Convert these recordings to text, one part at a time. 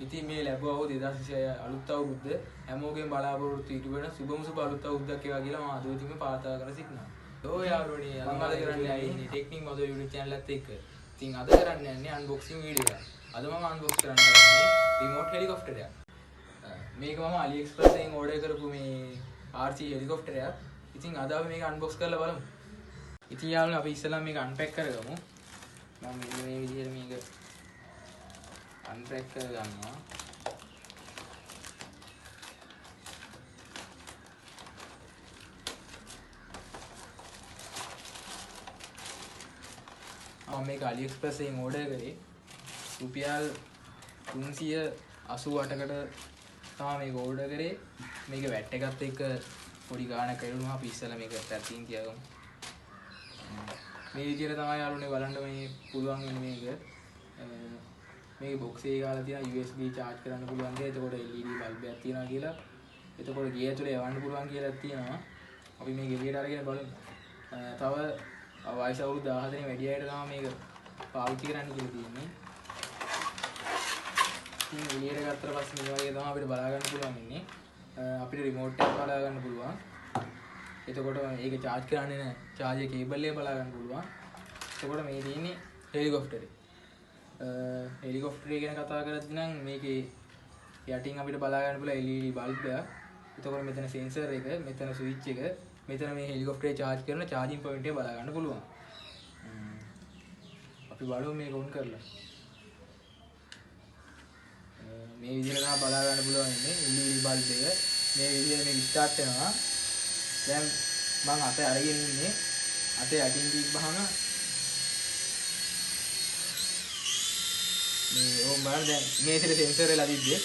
ඉතින් මේ ලැබුවා වූ 2026 අලුත් අවුරුද්ද හැමෝගෙම බලාපොරොත්තු ඉටු වෙන සුබම සුබ අලුත් අවුරුද්දක් වේවා කියලා මම අද උදේම ප්‍රාර්ථනා කරන සිටිනවා. ඔව් යාළුවනේ මම අද කරන්නේ ඉන්නේ ටෙක්නික් මොදෝ YouTube channel එකත් එක්ක. ඉතින් අද කරන්න යන්නේ අන්බොක්සිං වීඩියෝ එකක්. අද මම අන්බොක්ස් කරන්න හදන්නේ රිමෝට් හෙලිකොප්ටර් එකක්. මේක මම AliExpress එකෙන් ඕඩර් කරපු මේ RC හෙලිකොප්ටර් එකක්. ඉතින් අද අපි මේක අන්බොක්ස් කරලා බලමු. ඉතින් යාළුවනේ අපි ඉස්සෙල්ලා මේක අන්පැක් කරගමු. මම මේ විදිහට මේක අන්පැක් කරගන්නවා. මම මේක AliExpress එකෙන් ඕඩර් කරේ රුපියල් 388කට තමයි මේක ඕඩර් කරේ. මේක වැට් එකත් එක්ක පොඩි ගාණක් ඇරුණා. අපි ඉස්සෙල්ලා මේක පැත්තකින් තියාගමු. මේ විදිහට තමයි යාළුවනේ බලන්න මේ පුළුවන් වෙන්නේ මේක. මේකේ බොක්ස් එකේ ගාලා තියෙනවා USB charge කරන්න පුළුවන් කියලා. එතකොට LED බල්බ් එකක් තියෙනවා කියලා. එතකොට ගේ ඇතුලේ යවන්න පුළුවන් කියලා තියෙනවා. අපි මේක එළියට අරගෙන බලමු. තව වයස අවුරුදු 14 වැඩි අයට තමයි මේක පාවිච්චි කරන්න කියලා තියෙන්නේ. ඉතින් එළියට ගත්තට පස්සේ මේ වගේ තමයි අපිට බලා ගන්න පුළුවන් ඉන්නේ. අපිට රිමෝට් එක බලා ගන්න පුළුවන්. එතකොට මේක charge කරන්නේ නැහැ. charger cable එක බලා ගන්න පුළුවන්. එතකොට මේ තියෙන්නේ හෙලිකොප්ටරේ. හෙලිකොප්ටරේ ගැන කතා කරද්දී නම් මේකේ යටින් අපිට බලා ගන්න පුළුවන් LED බල්බ් එකක්. එතකොට මෙතන sensor එක, මෙතන switch එක, මෙතන මේ හෙලිකොප්ටරේ charge කරන charging point එක බලා ගන්න පුළුවන්. අපි බලමු මේක on කරලා. මේ විදිහට තමයි බලා ගන්න පුළුවන් ඉන්නේ LED බල්බ් එක. මේ විදිහට මේක start වෙනවා. දැන් මම අතේ අරගෙන ඉන්නේ. අතේ යටින් තිබ්බහම මේ ඕම් බලන්න දැන් මේ ඉතින් සෙන්සර් එක ලැබිද්දී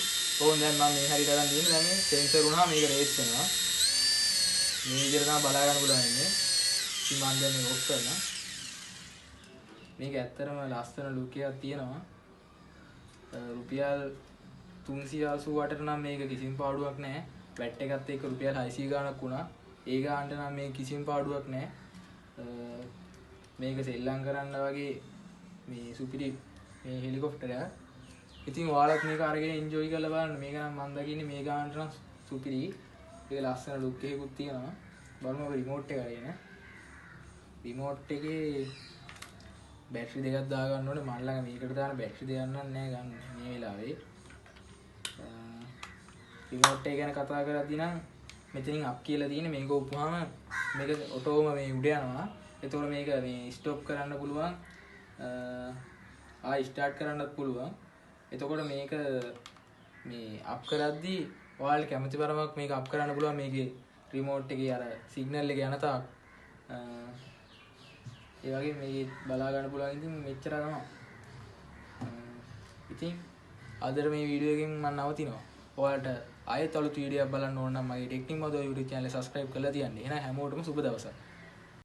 ඕම් දැන් මම මේ හරියට අරන් දින්නේ දැන් මේ සෙන්සර් උනා මේක රේස් වෙනවා. මේ විදිහට තමයි බලා ගන්න පුළුවන් ඉන්නේ. ඉතින් මම දැන් මේක ඔෆ් කරනවා. මේක ඇත්තටම ලස්සන ලුක් එකක් තියෙනවා. රුපියල් 388ට නම් මේක කිසිම පාඩුවක් නැහැ. වැට් එකත් එක්ක රුපියල් 600 ගාණක් වුණා. ඒ ගානට නම් මේ කිසිම පාඩුවක් නැහැ. මේක සෙල්ලම් කරන්න වගේ මේ සුපිරි මේ හෙලිකොප්ටර් එක. ඉතින් ඔයාලත් මේක අරගෙන එන්ජොයි කරලා බලන්න. මේක නම් මම දකින්නේ මේ ගානට නම් සුපිරි. ඒක ලස්සන ලුක් එකකුත් තියෙනවා. බලමු අපි රිමෝට් එක අරගෙන. රිමෝට් එකේ බැටරි දෙකක් දාගන්න ඕනේ. මම ළඟ මේකට දාන බැටරි දෙකක් නැහැ ගන්න මේ වෙලාවේ. රිමෝට් එක ගැන කතා කරද්දී නම් මෙතනින් අප් කියලා තියෙන්නේ. මේක ඔප්පුවාම මේක ඔටෝම මේ උඩ යනවා. එතකොට මේක මේ ස්ටොප් කරන්න පුළුවන්. ආයි ස්ටාර්ට් කරන්නත් පුළුවන්. එතකොට මේක මේ අප් කරද්දී ඔයාලට කැමති පරමක් මේක අප් කරන්න පුළුවන්. මේකේ රිමෝට් එකේ අර සිග්නල් එක යන තාක් ඒ වගේ මේක බලා ගන්න පුළුවන්. ඉතින් මෙච්චර තමයි. ඉතින් අදට මේ වීඩියෝ එකෙන් මම නවතිනවා. ඔයාලට ආයෙත් අලුත් වීඩියෝ එකක් බලන්න ඕන නම් මගේ ටෙක්නික් මොදෝ YouTube channel එක subscribe කරලා තියන්න. එහෙනම් හැමෝටම සුබ දවසක්.